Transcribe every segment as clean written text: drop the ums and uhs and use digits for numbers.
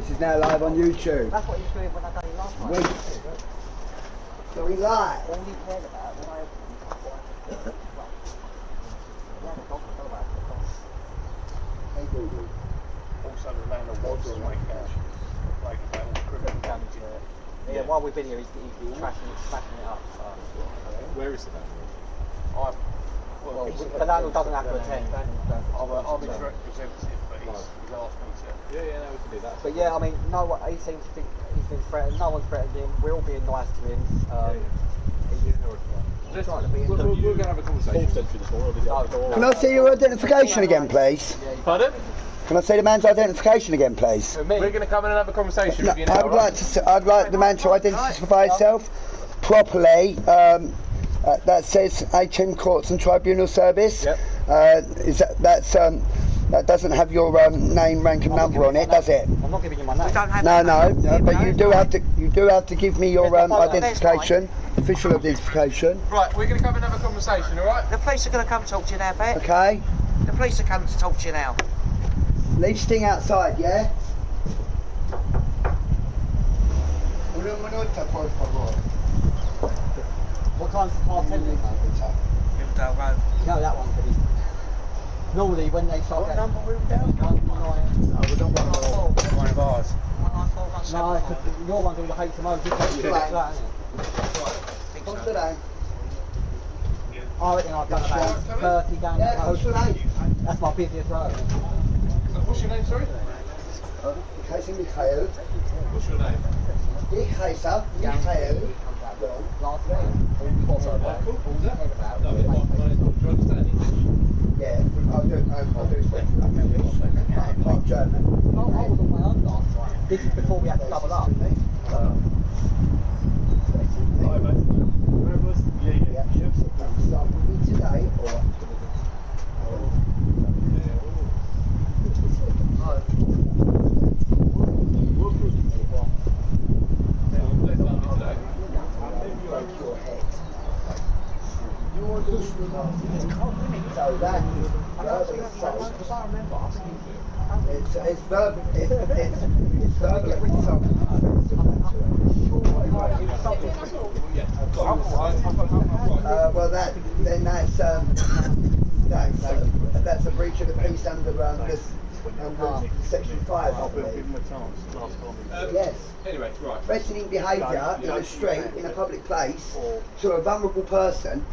This is now live on YouTube. That's what he was doing when I done it last time. Wait. So we live. All he cared about when I... Also the land of water and white cash. Like about all criminal damage. Yeah, while we've been here, he's trashing it, smashing it up. Where is the band? Well, Fernando doesn't have to attend. I'm his representative, but he's asked me to. Yeah, no, we can do that. But yeah, I mean, he seems to think he's been threatened. No one's threatened him. We're all being nice to him. We're going to have a conversation. Can I see your identification again, please? Pardon? Can I see the man's identification again, please? We're going to come in and have a conversation No, with you now. I'd like the man to identify himself properly. That says HM Courts and Tribunal Service. Yep. That doesn't have your name, rank, and number on it, does it? I'm not giving you my name. No, but you do have to give me your identification, official identification. Right, we're going to come and have a conversation, alright? The police are going to come talk to you now, Bet. Okay. The police are coming to talk to you now. Leave Sting outside, yeah? What time's the car attending? Hillsdale Road. No, that one. Normally, when they start getting... Number Hillsdale? 1-9. No, we don't want to. One of ours. 194, No, because your one's all the HMOs. What's the name? I reckon I've done about 30 down the Yeah, what's road. your name? That's my busiest road. What's your name, sorry? Mikhail. What's your name? Mikhail. Last week. Do you understand English? Yeah, I'll do speak. I'm German. I was on my own last time. This is before we had to double up. Hi, mate. Yeah. Start with me today or so that it's verbal assault. Well, that's a breach of the peace under Section 5, I believe. Yes. Anyway, right. Threatening behaviour in a street, in a public place, to a vulnerable person,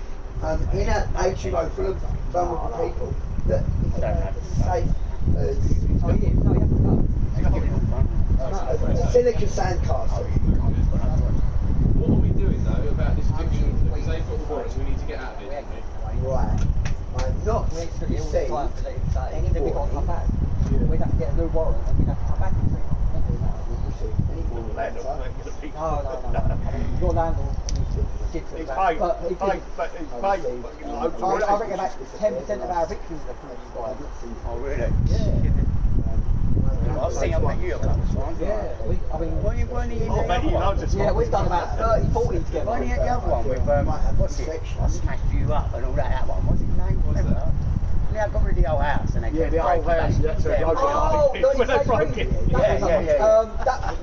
in an HMO full of vulnerable people, that is safe as a silica sandcastle. What are we doing, though, about this eviction? Because they've got the warrants, we need to get out of here. Right. I'm not We expect it all the received time to let him say. any Then we've got to come back. warning. We'd have to get a new warrant and we'd have to come back and see. No. I mean, your landlord gives it He's back. paid. But He's paid. I reckon about 10% of our evictions are from you guys. Oh, really? Yeah. I've seen them at you a couple of times. Yeah. I mean, Oh, mate, you know just yeah, we've done about 30, 40 together. Only at the other one with, what's it? I smashed you up and all that one. What's his name? Whatever. Yeah, I got rid of the old house and they Yeah, the kept old breaking house, it. yeah, so the old Oh, when they broke it.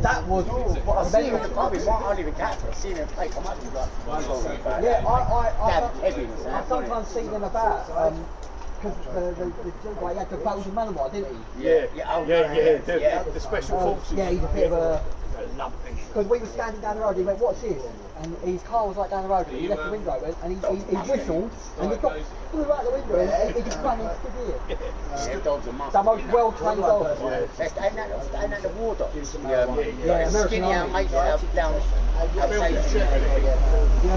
That was what I I see him meant. at the pub, I don't even catch her. I see him play come up and like, Yeah, Dad, heaviness, I sometimes see them about, because he had the Belgian Malinois, didn't he? Yeah, the special forces. Yeah, he's a bit of a... Because we were standing down the road, he went, what's this? And his car was like down the road, and he left the window open, and he whistled, and he got flew out the window, and he just ran and stood here. yeah, dogs are must. The most well-trained dog. Ain't that the war dogs? Yeah, American Skinny out, Army. mate, down. The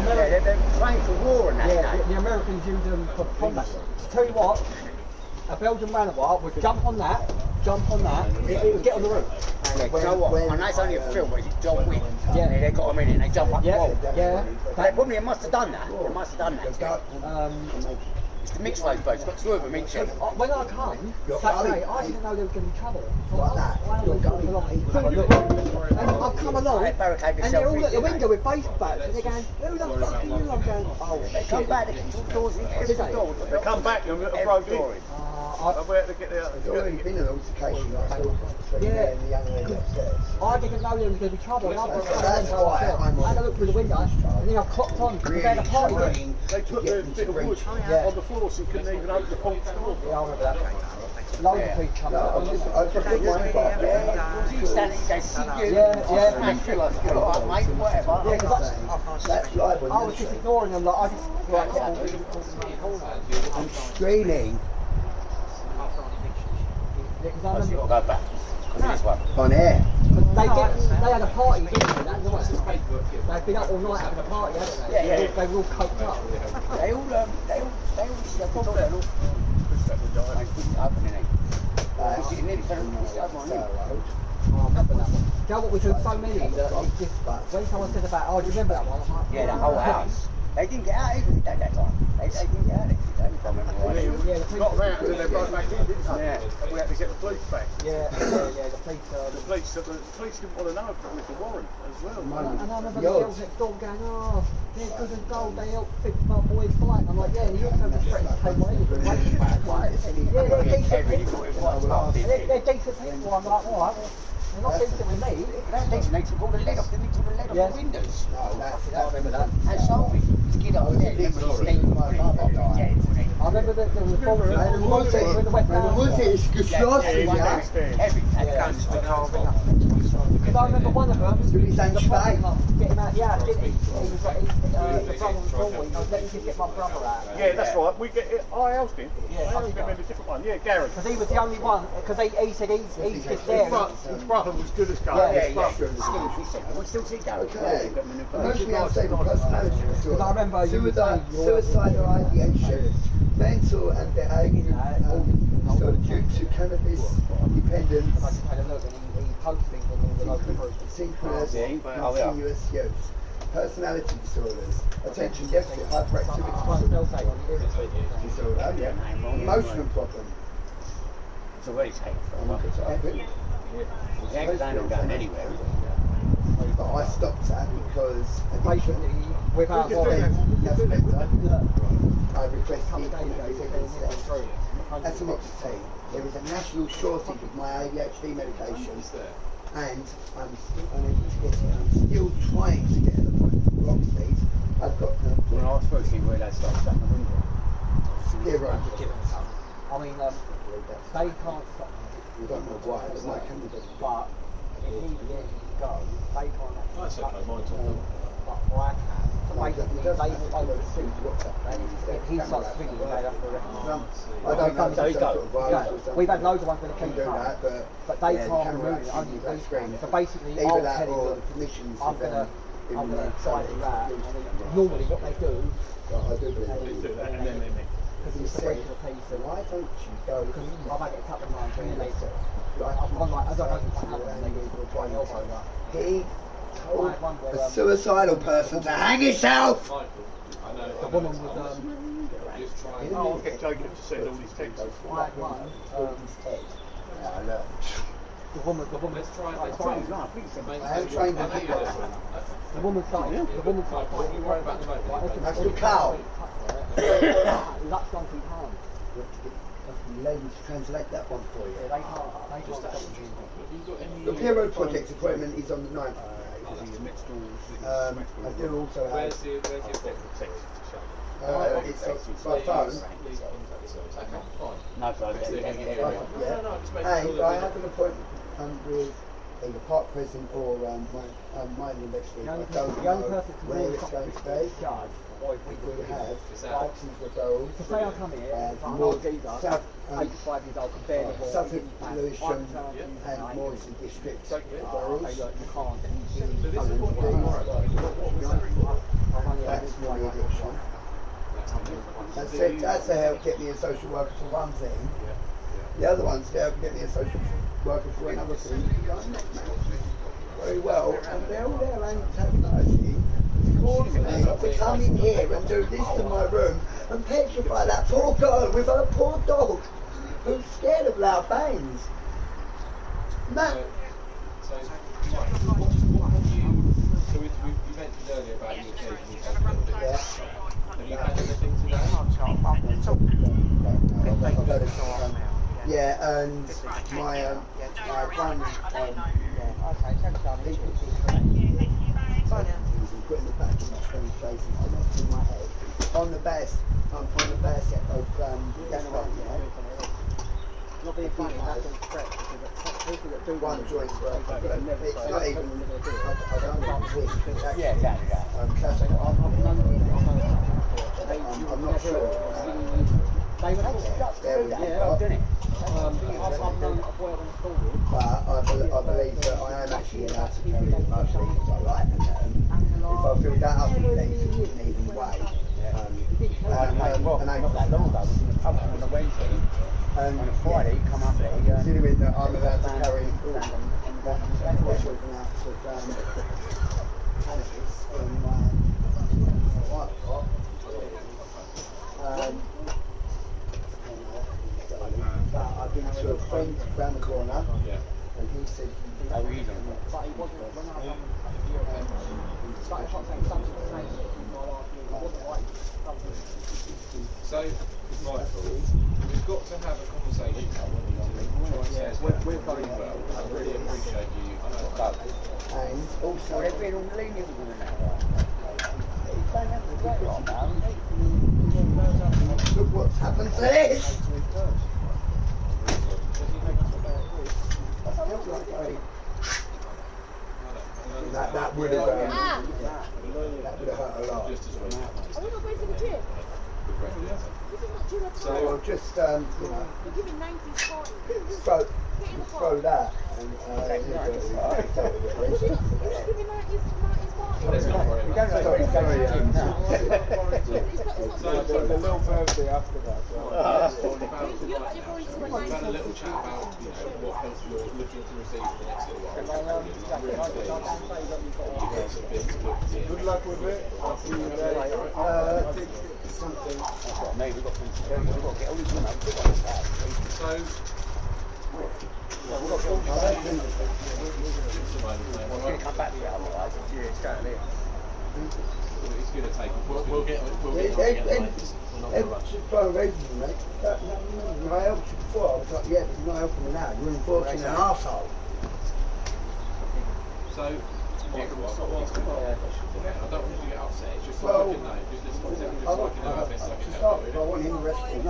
They're trained for war and that. Yeah, the Americans use them for combat. To tell you what, a Belgian Malinois would jump on that, it would get on the roof. Yeah, you know what? And that's only a film, but it's John Wick. Yeah. They got them in it and they jump up the wall. Yeah. They probably must have done that. They must have done that. It's the mixed loads boats. Got two of them each. When I come Saturday, I didn't know there was going to be trouble. Like that. And I've come along, They barricade and they're all themselves at the in, window with baseball bats, and they're going, who the fuck are you? I'm going, oh They come shit. back, they get the doors in, every door. They come back and Every broke door in. in. I've had to get out. There's already been an altercation. between me and the young lady upstairs. I didn't know there was going to be trouble. And I was That's why I'm I had a look through the window, and then I clocked on because they had a party. trying They to put get the me bit to of wood reach. Yeah. on the floor so you couldn't even open the front door. Yeah, I remember that. Loads of people coming No, up. I just put my part there. You standing there, see you. Yeah. Smash you like, alright mate, whatever. Yeah, because That's libel. I was just ignoring them. Like I just like kept on reading around the corner. I'm screaming Yeah, because I I've remember got to go back. This one. on air. they had a party, didn't they? That night. They'd been up all night having a party, hadn't they? Yeah. They were all coked up. They all shut the door. They couldn't open it. That's You nearly turned this other one in. Oh, I remember that one. Do you know what, we took so many that it just, when someone said about, oh, do you remember that one? I'm like, Yeah, the whole house. They didn't get out even at that time. They didn't get out of it. I remember right. Yeah, the Got them police. out and then they brought back in, didn't they? Yeah. We had to get the police back. Yeah, the police. The police didn't want to know about Mr. Warren as well. And I remember the girls next door going, oh, they're good and gold, they help fix my boy's flight. I'm like, yeah, and you also just threatened to take my anything. Yeah, they're decent people. They're decent people. I'm like, all right, well, they're not decent with me. They're decent. They took all the lead off. They took the lead off the windows. I remember that. And sold me. Get up there. I remember that there was a bomb And the with the West and the Ham. Woods is geschlossen, ja. Because I remember one of them, Du bist ein the Schwein. problem, get him out, yeah, didn't he? He was like, the brother was Galway, I was letting him get my brother out. Yeah, that's right. We get it. I helped him. Yeah, I helped him in a different one. Yeah, Gary. Because he was the only one, because he said he's just there. His brother was good as gold. Yeah, His brother. We still see Gary. Okay. Emotionally unstable personality Because I remember you were saying suicidal ideation, mental and behavioural disorder due to cannabis dependence, I just had a look and he posts things on all the local groups. synchronous, Oh, yeah. continuous use, personality disorders, attention deficit hyperactivity One spell take on the disorder, emotional problem. It's already taken I'm not going to type it. They ain't going anywhere. But I stopped that because addiction Basically, without is I requested atomoxetine. There is a national shortage of my ADHD medication, and I'm still unable to get it. I'm still trying to get an appointment for Locksteed. I've got When I was supposed to see where they started shutting the window. zero. I mean, they can't stop me. I don't know why, but my candidate. But if he didn't go, they can't actually That's stop okay, me. mine's all done. But I can. So basically, they will oversee and if he starts swinging, they have to arrest him. I don't know. So he goes. Yeah, we've had loads of ones where the can police do that, come, but they yeah, can't the remove it, camera only actually police screen. can. So basically, Either I'll that tell or him, the permissions. I'm gonna try to do that. And then normally what they do, I do believe They do that and then they make. because He it's the said, breaking of peace, and why don't you go? because I've had it a couple of times where they I've gone like, I don't know what happened, and they go to try and elbow that. He told I had one where, a suicidal person to hang himself. the woman was, I'll get Jacob to send all these texts. I had one, the woman, I am trained in kickboxing. the woman started fighting. That's the cow. That's donkey pound. The lady to translate that one for you. Yeah, they can't stop me. The Hero Project appointment is on the 9th. I do also have. Where's your text? It's by phone. No, so Yeah. And I have an appointment with either Park Prison or my investigator. I don't The only know person to where really it's stop going me to be. is judge. We will have boxing referrals. To say I come here, And I'm more old geezer, South, 85 years old, can bear the Suffolk, impact. Lewisham I'm and Morrison districts Say, referrals. look, you can't. That's my addiction. That's to help get me a social worker for one thing. The other one's to help get me a social worker for another thing. I'm not managing very well, and they're all there antagonising, causing me to come in here and do this to my room and petrify that poor girl with her poor dog who's scared of loud bangs. That, So what have you? So you mentioned earlier about you occasionally take a little bit. yeah. Have you had anything today? Yeah, and my one Okay, thanks, darling. put in the back of my train station in my head. On the best set of generator. Not being funny, that's all correct, because people that do One joint's worth, but it's not even, I don't even think it's actually, Yeah, exactly that. classic. I've known people, I'm not sure. They were talking There we go. Well, done it. I've known a boy on the school. But I believe that I am actually allowed to carry as much as I like, and if I fill that up with things in even way, Well, not that long ago, we was in the pub on a Wednesday. and On a Friday, come up there. considering that I'm allowed to carry Stand on that amount of cannabis in my white pot, but I've been to a friend round the corner, and he said, Oh, he's on it. But he wasn't, when I was started hot saying something the same in my last year, it wasn't like something. So, Michael, we've got to have a conversation. We're very well. I really appreciate you. I know about it. and also, They've been all lenient with him now. He don't have to get like that. look what's happened to this! That would have hurt a lot. Just as well. Are we not going to the gym? This is not gym at So all. I'll just, you know, You're giving 90s party. throw that and You're giving 90s party. Let's not worry about it. The little birthday after that. You've already We've had a little chat about, you know, what health you're looking to receive for the next little while. Good luck with it. I'll see you later. something. Mate, we've got to get all these women up. We've got to start. So, We've got to go. We're going to come back to it otherwise. Yeah, it's going there. it's going to take. We'll get I helped you before. I was like, yeah, but you're not helping me now. You're enforcing an arsehole. So, Michael, I've got one question. I don't want you to get upset. It's just so Well, I can know. Just listen to me. Just I so I can know how best I can to help start with, you. I want him arrested.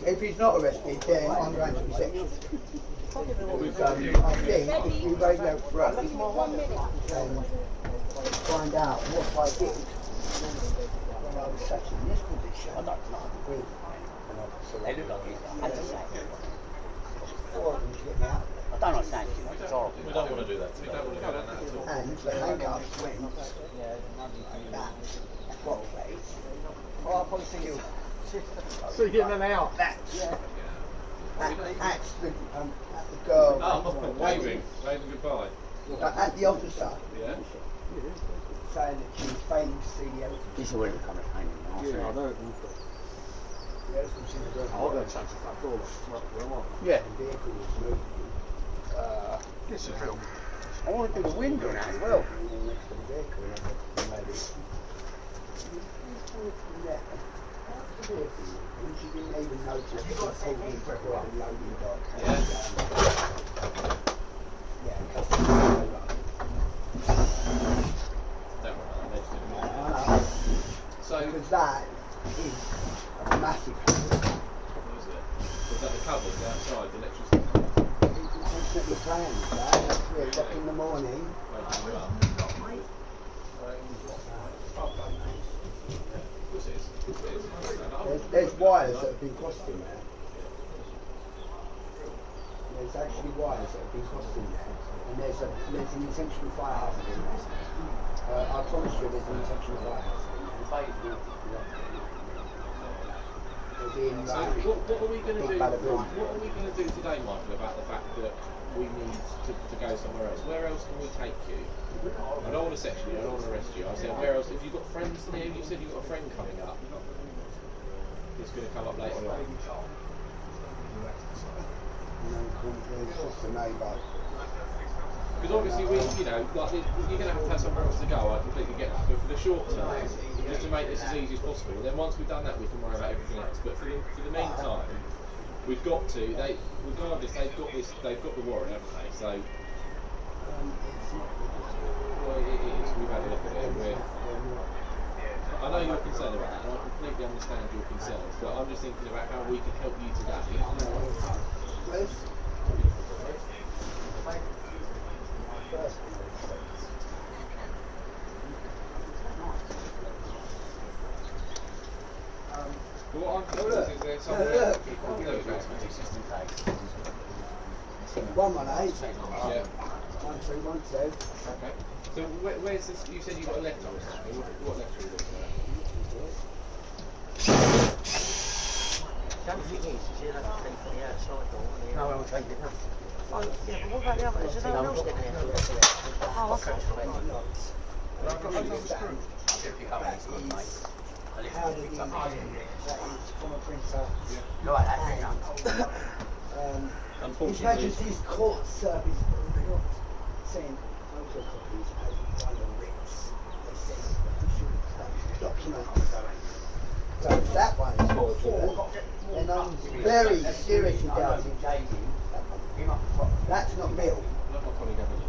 If he's not arrested, then I'm going to reception. I think if you raise that for us and find out what I did when I was such in this position, I don't know. They look like he's had to say. or I can get me out. I don't understand you. It's horrible. We don't want to do that. We don't want to go down that at all. And the handcuffs went that what place? Oh, I'll probably see you. So you getting them out? At the girl. Oh, waving goodbye. At the officer, Yeah. saying that she was failing to see the elephant. He's already become a pain in the Yeah, I arse. know. The elephant in the I'll go touch the front door. Yeah. The vehicle was moving. This is real. I want to do the window now as well. Next to the vehicle, and I thought maybe. Yeah. That's the vehicle. And she didn't even notice that she pulled in for a loading dock. Yeah, customer. Don't worry about that. I know. So, Because that is a massive hazard. what was it? Was that the cupboard outside, the electricity? Constantly playing with that at 3 o'clock in the morning. Waking you up? Of course it is. Of course it is. There's wires that have been crossed in there. There's actually wires that have been crossed in there. And there's an intentional fire hazard in there. I promise you there's an intentional fire hazard in there. There's been, So what are we going to big do? balaboon. What are we going to do today, Michael, about the fact that we need to go somewhere else? Where else can we take you? I don't want to section you. I don't want to arrest you. I said, where else? If you've got friends there, you said you've got a friend coming up. It's going to come up later on. It's just a neighbour. Because obviously we, you know, like you're going to have somewhere else to go. I completely get that. But for the short term, just to make this as easy as possible. Then once we've done that, we can worry about everything else. But for the meantime, We've got to. Regardless, they've got this. They've got the warrant, haven't they? So, well, it is. We've had a look at it. I know you're concerned about that, and I completely understand your concerns. But I'm just thinking about how we can help you today. But what I'm thinking is there somewhere. There we go. 118. Yeah. 1317. Okay. So where's this? You said you got a letter or something. What letter are you looking at? The only thing is you'll have to keep on the outside door. No, I won't take it. No. Oh, yeah, but what about the other? Is there no one else getting there? Oh, okay. How did he that is from a printer? No, that thing. His Majesty's Court Service saying photocopies as one of the writs. They said official documents. So if that one is forgery, then I'm very seriously doubting that's not real. Let my colleague have a look.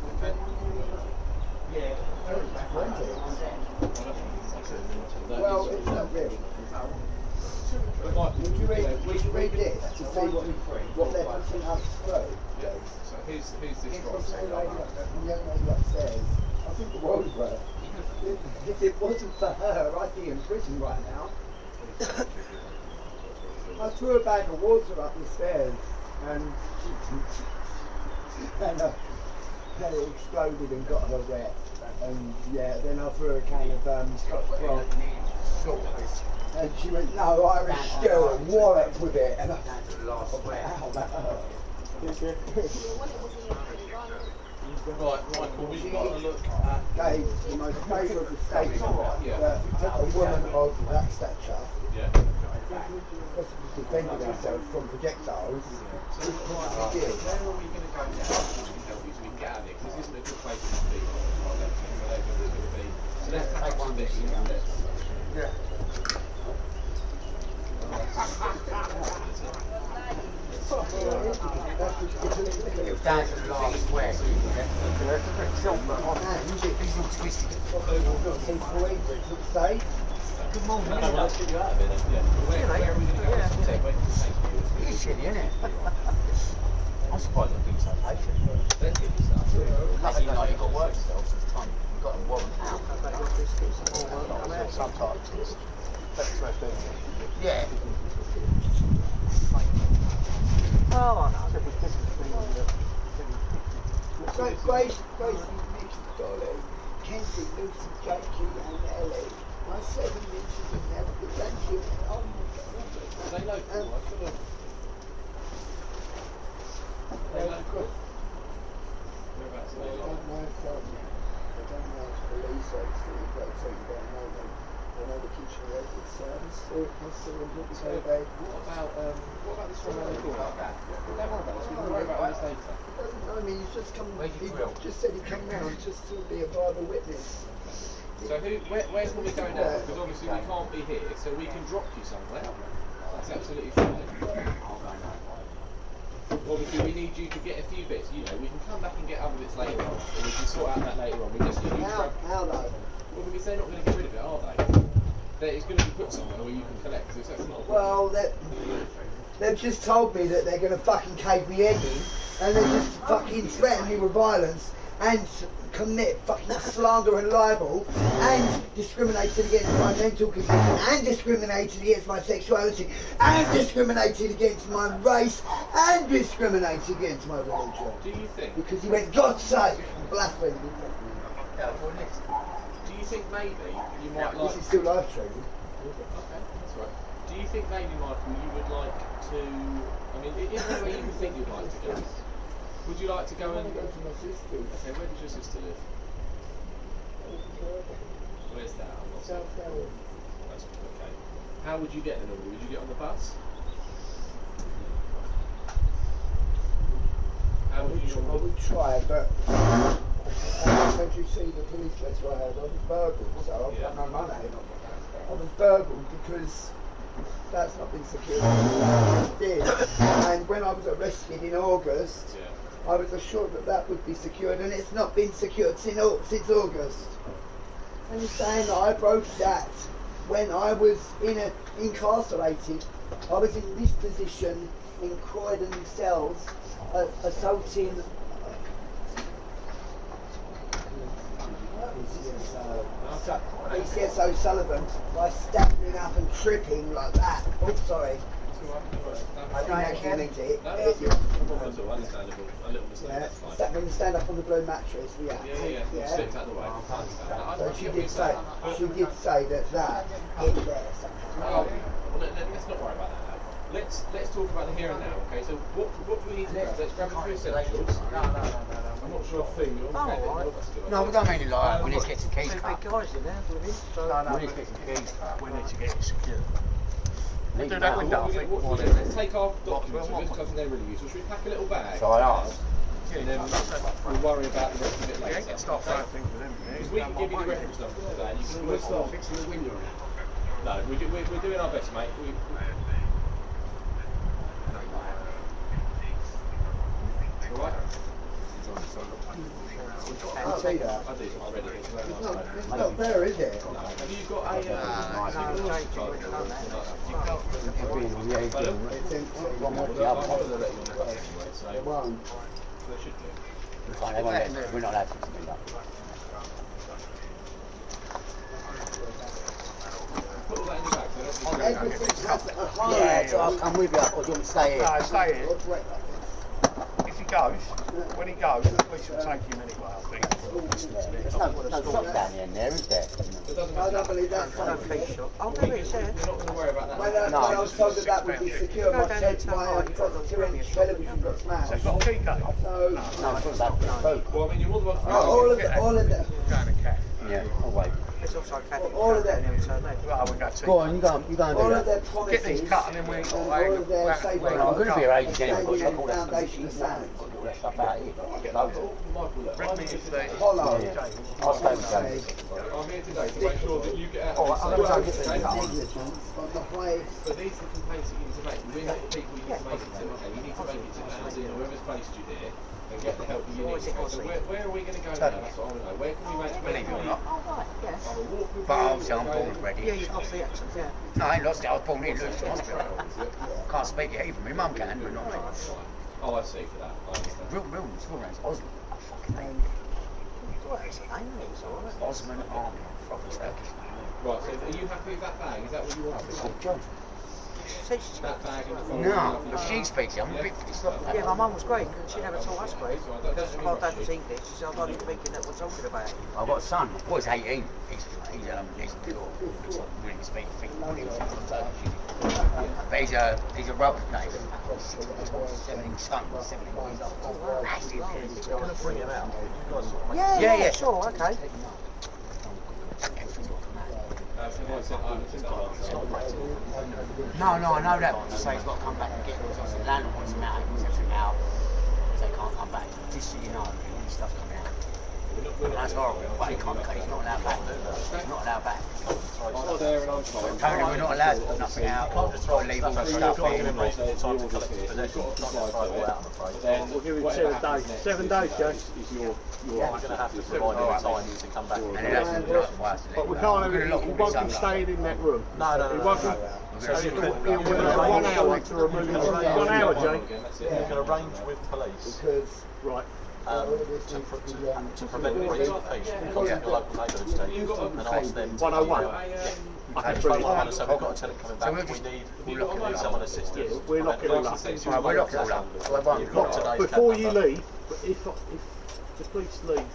Okay. Well, it's not real. But Michael, Would you read this to see what they're putting us through? Yeah. So who's this It's from? from the young lady upstairs. I think the world were. If it wasn't for her, I'd be in prison right now. I threw a bag of water up the stairs and it exploded and got her wet. And yeah, then I threw a can of Scotch Brite. And she went, no, Irish still, and wore it with it. And I wow, that hurt. Right, Michael, we've got to look at. Gave the most favourable statement Yeah. that a woman of that stature, Yeah. possibly defending herself from projectiles, is quite a big deal. Where are we going to go now? So we can help you so we can get out of here, because this isn't a good place to be. So let's take one bit and let's. Yeah. It's down to the last square. Good morning. No, let's get you out of it then. Yeah. Where are we going to go? Yeah. Where can we take you? It's shitty, isn't it? I'm surprised I've been so patient. Plenty of stuff. Lucky night, you've got work yourself, so it's time. You've got a warrant out. Sometimes. Yeah. Oh, Grace, Nick, Dolly, Kenzie, Lucy, Jackie, and Ellie. My 7 nieces and nephews, grandchildren. Oh my God. Are they local? I could have. They local? Whereabouts are I they don't local? know if police actually, but so you don't know them. I know the kitchen records service. So, what about this one around the corner? Don't worry about this, we can worry about all this later. He doesn't know me, he's just come, Where's he your drill? just said he'd come round just to be a viable witness. So where's when we go now? Because obviously we can't be here, so we can drop you somewhere. That's absolutely fine. Obviously we need you to get a few bits, you know, we can come back and get other bits later on, or we can sort out that later on. We just need you to grab. How though? Well, because they're not going to get rid of it, are they? It's going to be put somewhere where you can collect, because that's not a problem. Well, they've just told me that they're going to fucking cave me head in, and they just fucking threaten me with violence, and commit fucking slander and libel, and discriminated against my mental condition, and discriminated against my sexuality, and discriminated against my race, and discriminated against my religion. Do you think? Because he went, God's sake, blasphemy. Do you think maybe you might like? This is still live streaming. Okay, that's right. Do you think maybe, Michael, you would like to? I mean, is there anywhere you think you'd like to go? Would you like to go and? Go to my sister's. Okay, where does your sister live? Where's that? I'm not South Carolina. That's okay. How would you get there? Would you get on the bus? How would you? I would try, but don't you see the police letter I had? I was burgled, so I've got no money. I was burgled because That's not been secured. It did. And when I was arrested in August, I was assured that that would be secured, and it's not been secured since August. And he's saying that I broke that when I was incarcerated. I was in this position in Croydon cells, assaulting. P.C.S. O'Sullivan by standing up and tripping like that. Oh, sorry. I didn't actually need to hit you. Understandable. A little mistake. Yeah, That's fine. when you stand up on the blue mattress, yeah. Yeah. Slipped out the way. So she did say that in there somehow. Well, let's not worry about that now. Let's talk about the here and now. Okay, so what do we need to grab? Let's grab the 3 essentials. No. I'm not sure if you're okay. No, we don't mean it like that. We need to get some keys. Two big guys in there, bloody. We need to get some keys. We need to get it secure. Leave Do it that out. window, I think. Let's take our documents with us because they're really useful. Should we pack a little bag? So I asked. And then we'll worry about the rest of it We later. ain't gonna start throwing things with them. Because we can give you the reference number today. And you can We'll start fixing the window now. No, we're doing our best, mate. Alright? I'll see that. I did already. It's not there, is it? Have you got a... Being on the 18, It's empty. one more the other. It won't. We're not allowed to fix the window. Put all that in your bag, so I don't need to... Everything has a hole. Yeah, so I'll come with you, or do you want me to stay here? No, stay here. What's wet? If he goes, when he goes, the police will take him anyway, I think. There's no stop down here and there, is there? It doesn't I matter. don't believe that's No coming. key shop. Oh, there it is, yeah. You're not going to worry about that. When I was told that would be secure, my 2-inch television got So you've smashed. got a key code? So, No, I thought that was both. Well, I mean, you're more than welcome. all of the, Going to cat. Yeah, I'll wait. There's also Catholic all of that. Well, we got Go on, you go and do all of that. their Get promises these and cut and then we all of their safeguards. Well, I'm going to be here ages anyway, standing but in all the that foundation of sand. all that stuff out here. Get loads of it. Michael, look, Red I'm me here if today. they... Hollow. I'll stay with James. I'm here today to make sure that you get out Well, of this safe. negligence on the highest. But these are the complaints that you need to make. We're not the people you need to make it to. Okay, you need to make it to Andy or whoever's placed you there and get the help that you need. Okay, so where are we going to go now? That's what I want to know. Where can we make? Believe it or not. Oh, right, yeah. But obviously I'm born ready. Yeah, you've lost the accent, yeah. No, I ain't lost it. I was born in Luton Hospital. Can't speak it either. My mum can, but not me. Oh, I see for that. I understand. Real name's Osman. I fucking hate it. Well, it's Amy's, alright. Osman Army. Proper Turkish name. Right, so are you happy with that bag? Is that what you want to do? John. Teacher's That bag in the front? No, but she speaks it. I'm a bit pissed off. Yeah, my mum was great. She never taught us great. So I don't Because have my any dad was rush. English, she said, I'm only thinking that we're talking about. I've got a son. My boy's 18. He's pure. He's really speaking things. But he's a rubber name. 17 sons, 17 years old. Massive. You're going to bring him out. Yeah, sure, okay. No, I know that. But to say he's got to come back and get him. The landlord wants him out. He wants everything out. So he can't come back. Just so you know, all this stuff coming out. And that's horrible. But he can't. He's not allowed back. He's not allowed back. I'm there and I'm fine. Tony, we're not allowed to put nothing out. We've got to leave all the stuff in. We'll give him 7 days. 7 days, Joe. You're going to have to provide him time to come back. And then that's the But we can't have him, he won't be staying in that room. No. He won't be, he'll be 1 hour to remove him. 1 hour, Jay. You can arrange with police Because to prevent the breach of peace. Contact your local neighbourhood station and ask them to 101. I can phone 101 and say we've got a tenant coming back. We need someone assisting. We're locking all up. Right, we're locked all up. You've got today's Before you campaign. leave, if the police leave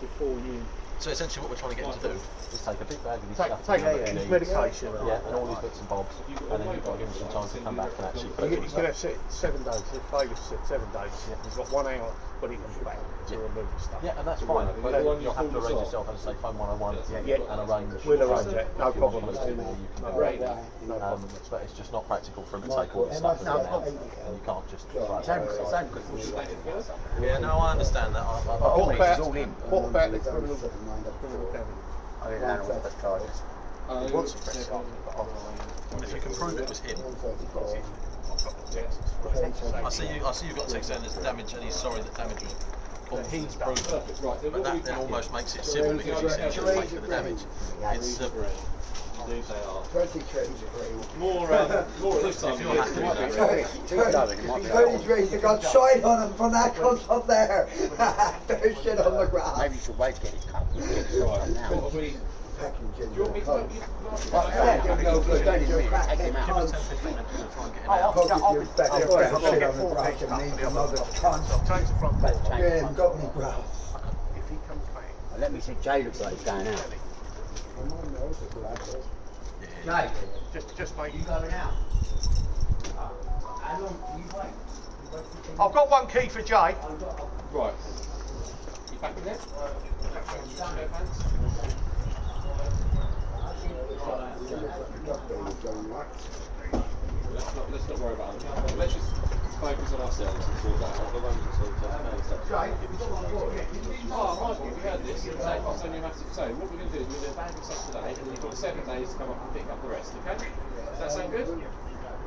before you So essentially what we're trying to get him to do is take a big bag of his take stuff his medication. and all his bits and bobs, and then you've got to give him some time to come back and actually put it He's going to have 7 days. If Vegas said 7 days, he's got 1 hour when he comes back to remove the stuff. Yeah, and that's fine. But then you'll have to arrange yourself and say phone 101 and arrange. We'll arrange it. No problem. But it's just not practical for him to take all the stuff and get out. And you can't just. Yeah, no, I understand that. What about all in. what about the criminal damage? I mean, landlord has charges. He wants a fresh start. If you can prove it was him. 134. I see you got a text saying there's damage and he's sorry that damage was caused. He's perfect. Right. Then But what do we that then pack almost it? makes it civil because he said he'll pay for the damage. It's Indeed they are. 23. More this time. If you're happy with that. 23, they got shine on them from that comes up there. There's shit on the ground. Maybe you should wait to get it cut. Get it Right. cut now. What are we? Packing Do you want me to help you? Yeah, no good. Don't even mean it. Take him Give out. us 10, 15 and we'll try and get it Oh, out. Pocket I'll your be- back, I'll you've be- got I'll shit be on the full brush page and cut need for the some other other stuff. cunt. Change the front door. Change Yeah, the you've front got door. me brush. If he comes back, Let me see Jay looks like he's going out. Jay, just make. going out? How long you wait? I've got one key for Jay. Right. You back in there? Let's not worry about it. Let's just focus on ourselves and sort that out. The ones that sort of Michael, we heard this. It's only a massive. So what we're going to do is we're going to bang this up today, and we've got 7 days to come up and pick up the rest. Okay? Does that sound good?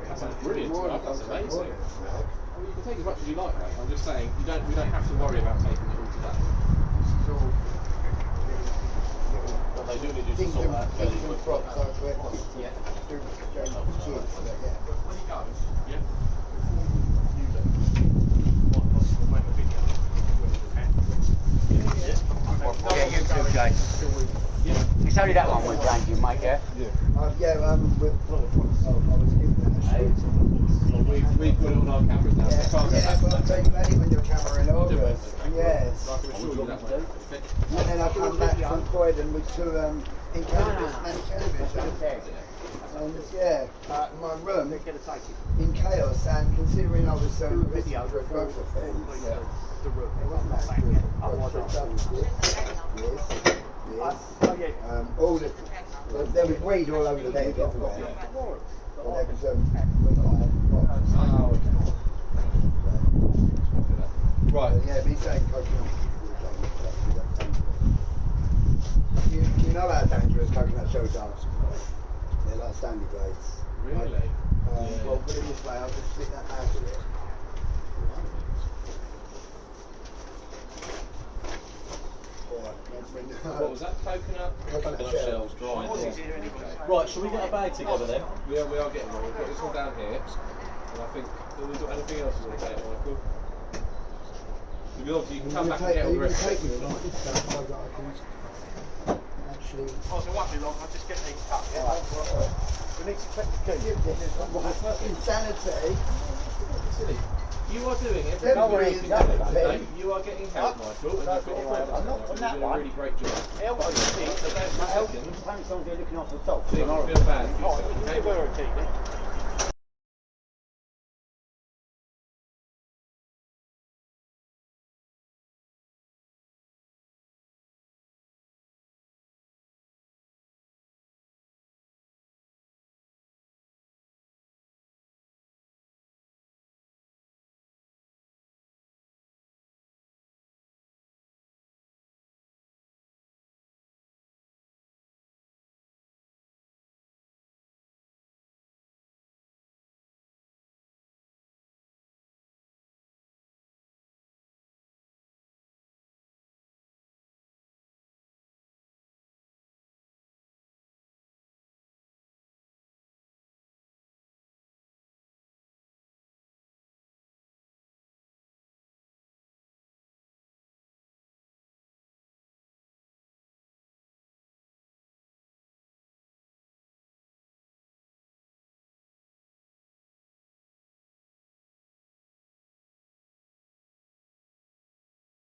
That sounds brilliant. That's amazing. Well, you can take as much as you like, mate. I'm just saying we don't have to worry about taking it all today. What they do need is to sort that. Yeah. Yeah. Yeah, you too, Jay. It's only that one we're changing, mate, yeah? With, I was given that. We put it on our cameras now. Yeah, So I can't go back but to I'll that. take ready when your camera in order. it. Yes. I can assure you that, mate. Okay. And then I come back from Croydon with two in cannabis, many cannabis. And yeah, my room in chaos, and considering I was video for a drug offence, The room. it wasn't that good. I was yes. All the there was weed all over the bed everywhere. And there was Right. yeah, be saying coconut. You know how dangerous coconut shells are. They're like standy blades. Really? Well, put it this way, I'll just stick that out of it. What was that? Coconut shells, dry. Right, shall we get a bag together then? We are getting one. We've got this one down here. And I think, have we got anything else you want to take, Michael? Because obviously you can come back and get all the rest of it. Actually, Oh, so it won't be long. I'll just get these cut. We need to check the key. insanity. Silly. You are doing it. Everybody is insanity. You are getting help, Michael. And you've got a problem. I'm not on You're that doing a one. really great job. Yeah, what do you think? So that's the second. Thanks, I'm looking after the dog. Feel bad for Oh, yourself, you okay? wear a key then.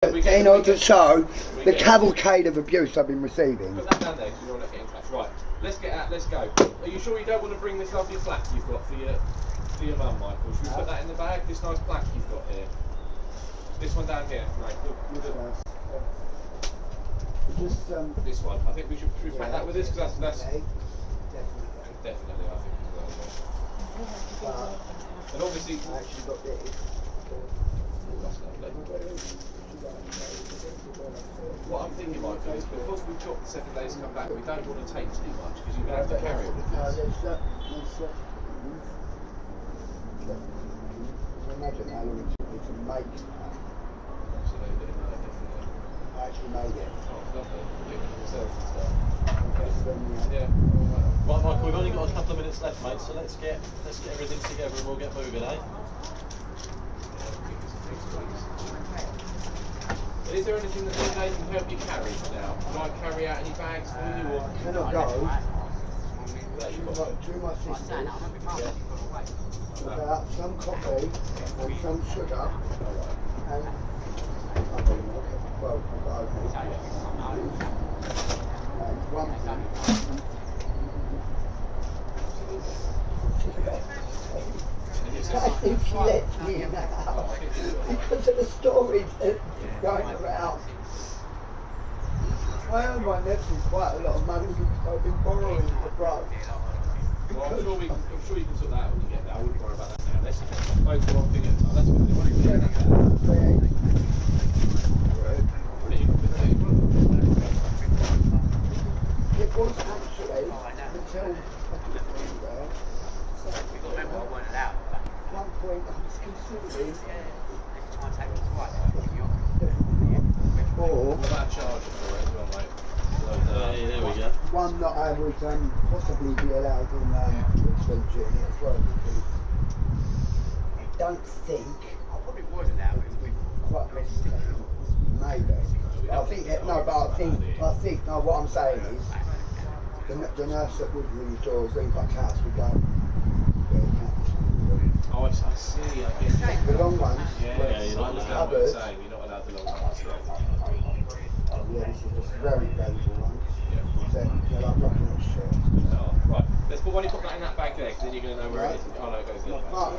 In order to show the cavalcade of abuse I've been receiving. Put that down there because you don't want to get in touch. Right, let's get out, let's go. Are you sure you don't want to bring this lovely plaque you've got for your mum, Michael? Should we put that in the bag? This nice plaque you've got here. This one down here, right? Just This one. I think we should pack that with us because that's okay, definitely I think as well. And obviously, I actually got this. that's lovely. What I'm thinking, Michael, is because we've got the 7 days to come back, we don't want to take too much because you're going to have to carry all of this. There's Imagine how long it took me to make that. Absolutely, no, definitely. I actually made it. Oh, lovely. Doing it yourself and stuff. Yeah. Right, Michael, we've only got a couple of minutes left, mate, so let's get everything together and we'll get moving, eh? Is there anything that they can help you carry now? Can I carry out any bags for you? Or Cannot go. that you've To got? my sisters Yeah. about some coffee and some sugar and well, and one thing. I think she lets me in that house because of the stories that going around. I owe my nephew quite a lot of money because I've been borrowing the drugs. Well, I'm sure you can sort that out when you get there. I wouldn't worry about that now. Let's focus on one thing at a time. That's what we want to do. It was actually until one point I was considering or What about a charger for it as well, mate? There we go. one that I would possibly be allowed in Richmond Journey as well because I don't think quite maybe. I think no, but I think no. What I'm saying is the nurse that would really draw Greenback House would go. Oh, I see. I get it. The long ones. Yeah, you're not I allowed. understand what you're saying. You're not allowed the long ones. Yeah, this is just very valuable one. Yeah. So they're like rocking on shit. Oh, right. Let's put. Why don't you put that in that bag there? Because then you're going to know where it is. Oh no, it goes in that bag. Mark.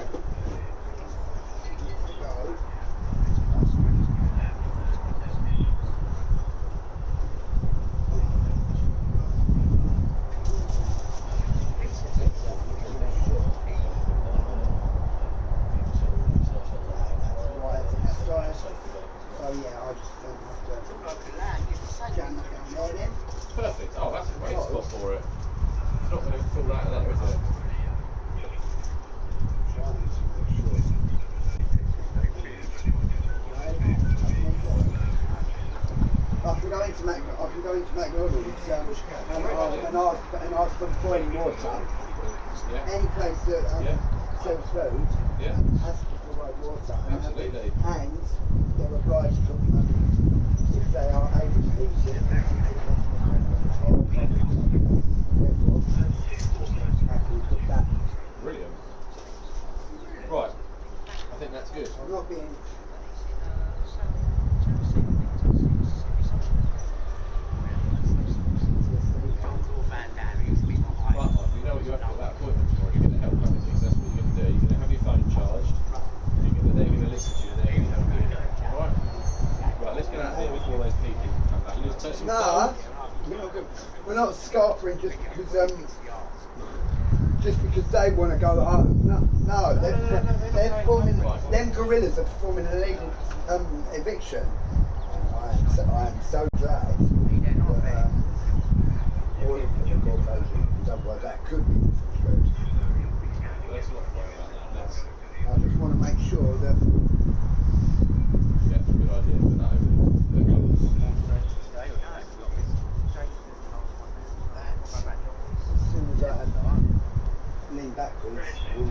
Oh yeah, I just don't have to jam that down there then. Perfect. Oh, that's a great spot for it. It's not going to fall out of there, is it? I can go into McDonald's and ask for boiling water. Yeah. Any place that sells food Yeah. has to provide water. Absolutely. And they're obliged to, if they are able to use it, therefore, happily put that. Brilliant. Right. I think that's good. I'm not being. But you know what you have got that appointment for. You're going to help obviously. So that's what you're going to do. You're going to have your phone charged. They're going to listen to you. They're going to help you. Alright? Right, let's get out there before those people come back. You just take some No, phone. we're not scarpering just because they want to go home. No, they're forming. Them gorillas are forming a legal eviction. I am so glad that all of them have got closure, because otherwise that could be misconstrued. Let's not worry about that. Let's, I just want to make sure that yeah, good idea. Put that over there. as soon as I lean backwards, we'll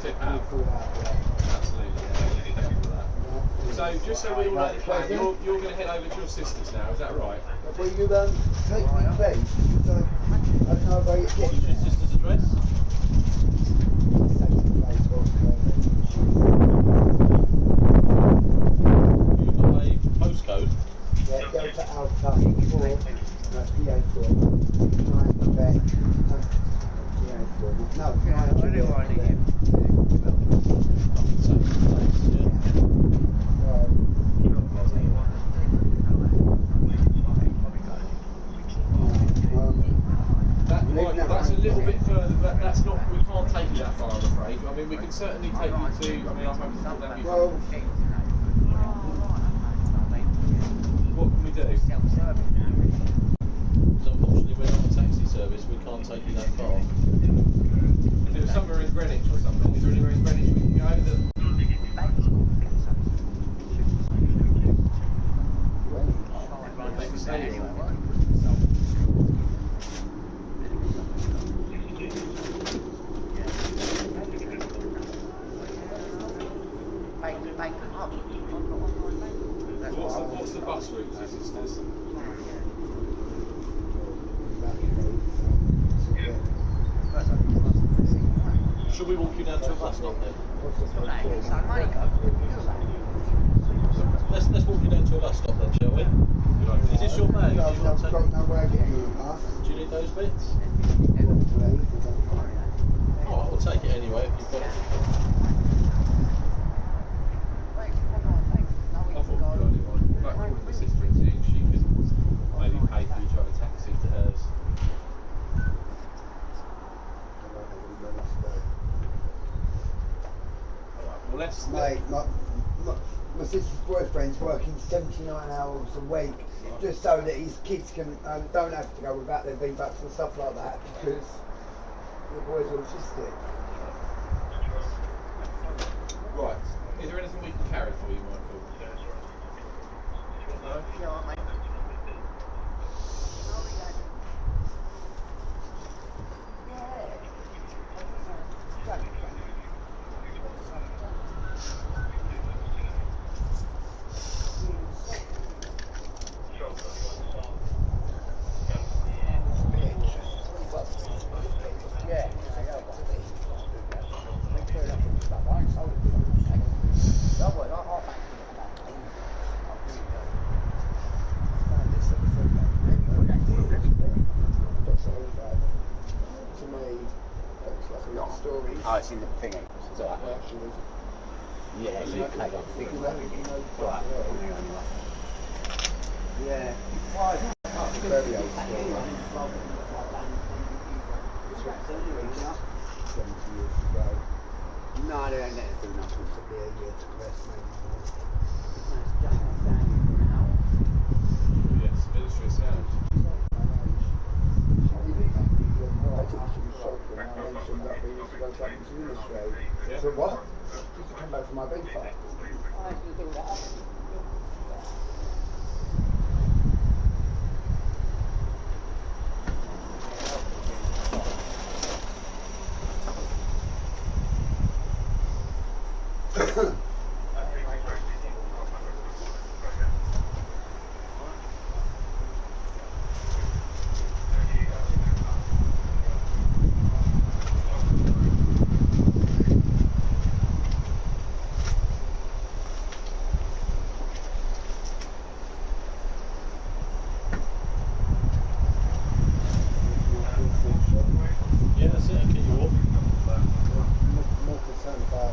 Tip out. pull out. Absolutely. Yeah, be careful with that. So, just so we all know the plan, you're going to head over to your sister's now, is that right? Will you take me, please? Because I don't know if I get What's your sister's address? You've got a postcode. Yeah, Delta Alpha 4, PA4, 9 Quebec, PA4, no, 9 Quebec. Same place, yeah. That's a little bit further, but that's not, we can't take you that far, I'm afraid. I mean, we can certainly take you to, I mean, I'm hoping to put down your Well, what can we do? So unfortunately we're not a taxi service, we can't take you that far. If it was somewhere in Greenwich or something, is there anywhere in Greenwich we can go that? What's the bus route to Sisters? Should we walk you down to a bus stop then? Let's walk you down to a bus stop then, shall we? Is this your bag? I've got no way of getting you a bus. Do you need those bits? Oh, we'll take it anyway if you've got it. I thought we could only like calling my sister and seeing if she could maybe pay for you to have a taxi to hers. Well, let's. Mate, my sister's boyfriend's working 79 hours a week just so that his kids can don't have to go without their V-Bucks and stuff like that because the boy's autistic. Right. Is there anything we can carry for you, Michael? No? Oh, it's in the thingy. It's alright. Yeah, it's in the tag on thingy. Right. Yeah. Very old school. 70 years ago. No, they ain't letting do nothing to be a year to rest, Yes, military sound. Yeah. So what? Just to come back from my big fight. Yeah, that's it, keep you warm. More concerned about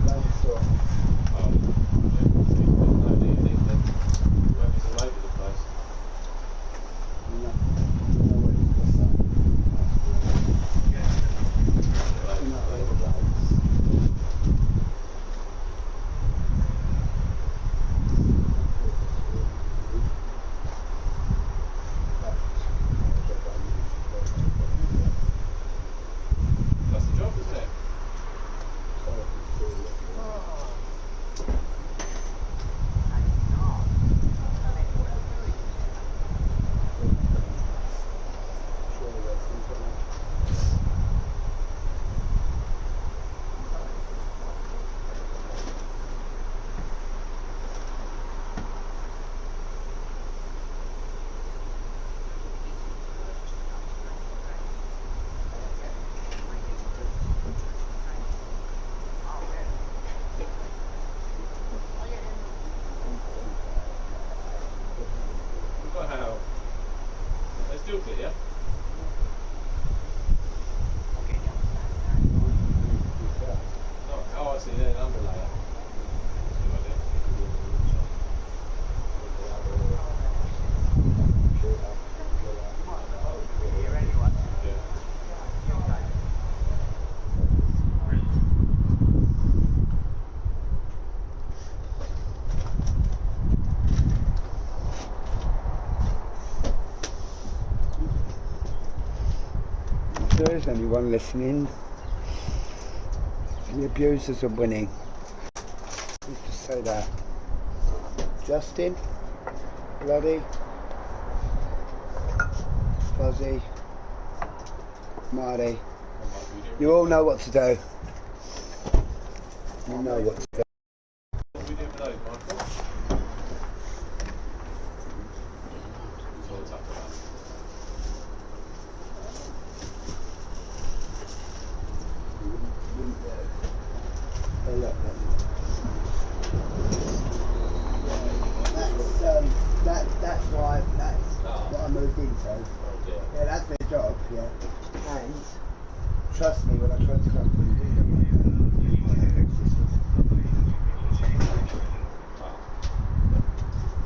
rainstorm. Oh, yeah. No, do you think that weather's all over the place? You know what it's got that. You know what it does. That's the job, isn't it? Wow. They still fit, yeah? Oh, I see, they're an underlayer. That's a good idea. Yeah. there is anyone listening. The abusers are winning. Let's just say that. Justin, Bloody, Fuzzy, Marty. You all know what to do. You know what to do. What do we do for those, Michael? That's all it's up to us. That's why what I moved into. Oh dear. Yeah, that's my job, yeah. And trust me when I try to come to you,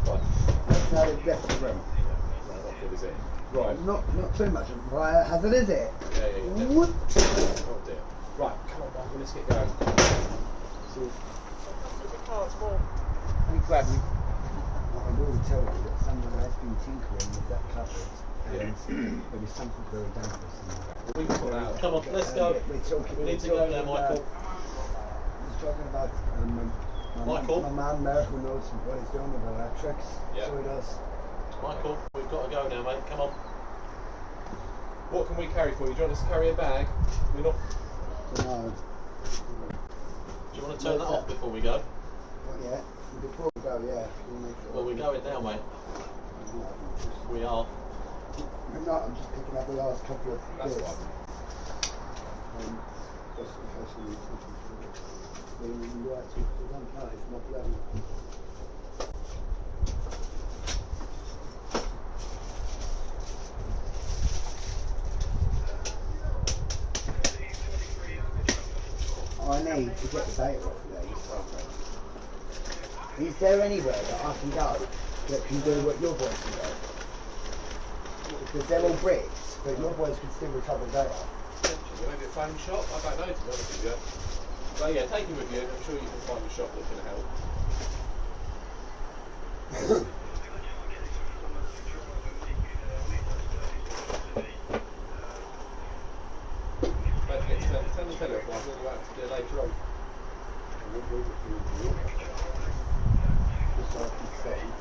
Right. that's how they get the room. Right, not good, is it? Right. Not too much of a fire hazard, is it? Yeah. What? Oh dear. Right, come on, Michael, let's get going. So, I'm glad we. I will tell you that someone has been tinkering with that cupboard, and there is something very dangerous in there. we can sort that out. Come on, let's go. We're talking. We need to go now, Michael. He's talking about Michael? My man Miracle knows what he's doing with electrics. Yeah. So he does. Michael, we've got to go now, mate. Come on. What can we carry for you? Do you want us to carry a bag? We're not. No. Do you want to turn that off before we go? Not yet. Before we go, yeah. We'll make sure. Well, we're going now, mate. We are. I'm not. I'm just picking up the last couple of That's bits. fine. Just in case we need something for it. Then you actually don't know. It's not bloody. I need to get the data off of these. Is there anywhere that I can go that can do what your boys can do? Because they're all bricks, but your boys can still recover data. Maybe a phone shop? I don't know, to be honest with you. So yeah, take him with you. I'm sure you can find a shop that can help. Don't forget to turn the telly off, I'll tell you what to do later on. Just so I can see.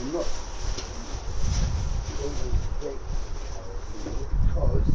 I'm not always quick because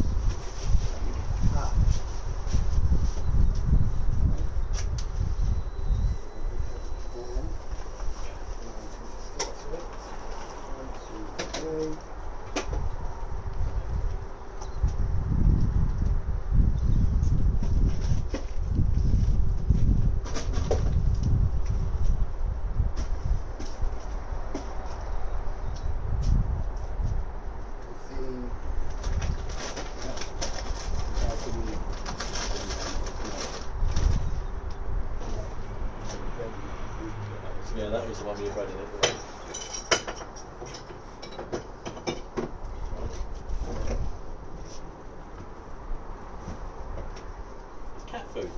Yeah, that was the one we were ready with. Cat food.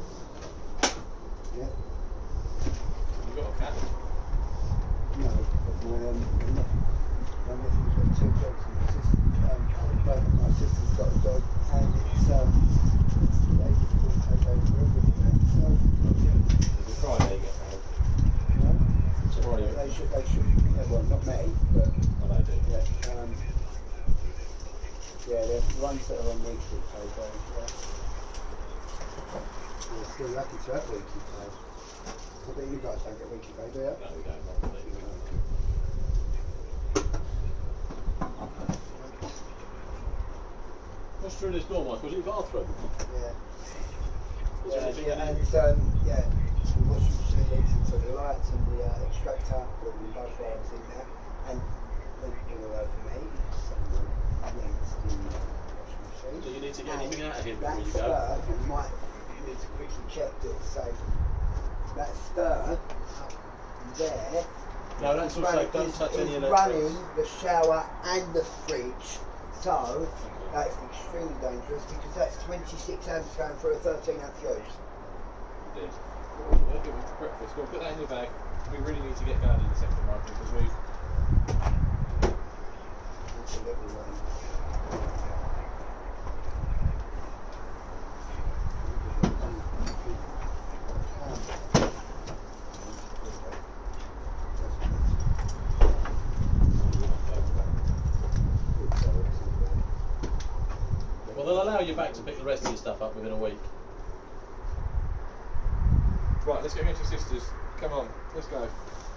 Yeah. You've got a cat? My nephew's got 2 dogs and both of my sister's got a dog and it's they will take over everything now. It's a Friday you get married. No? It's a Friday. They should, well not me, but Oh, they do. yeah, they're the ones that are on weekly pay, You're still lucky to have weekly pay. I bet you guys don't get weekly pay, do you? No, we don't. Not really. What's through this door, Mike? Was it your bathroom? Yeah. Was there anything in And there? the washing machine for the lights and the extractor, put them both wires in there, and all over me, somewhere against the washing machine. Do you need to get And anything out of him that before you go? spur, you might need to quickly check this, so that spur up there No, don't don't touch any is of running the shower and the fridge, so that's extremely dangerous because that's 26 amps going through a 13-amp fuse. Indeed. Yeah, give it to breakfast. Go on, put that in your bag. We really need to get going in a second, Mike, because we've. It's a little Well, they'll allow you back to pick the rest of your stuff up within a week. Right, let's go get your sisters. Come on, let's go.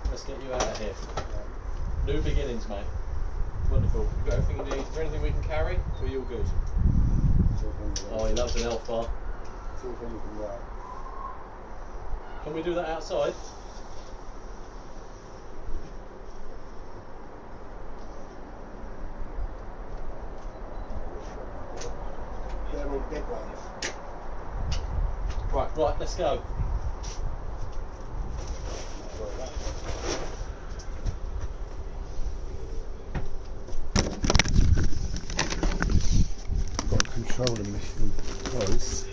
Let's get you out of here. New beginnings, mate. Wonderful. You've got everything you need. Is there anything we can carry? Or are you all good? Oh, he loves an elf bar. See if anything right. Can we do that outside? They're all dead ones. Right, let's go. Got a controller mission close.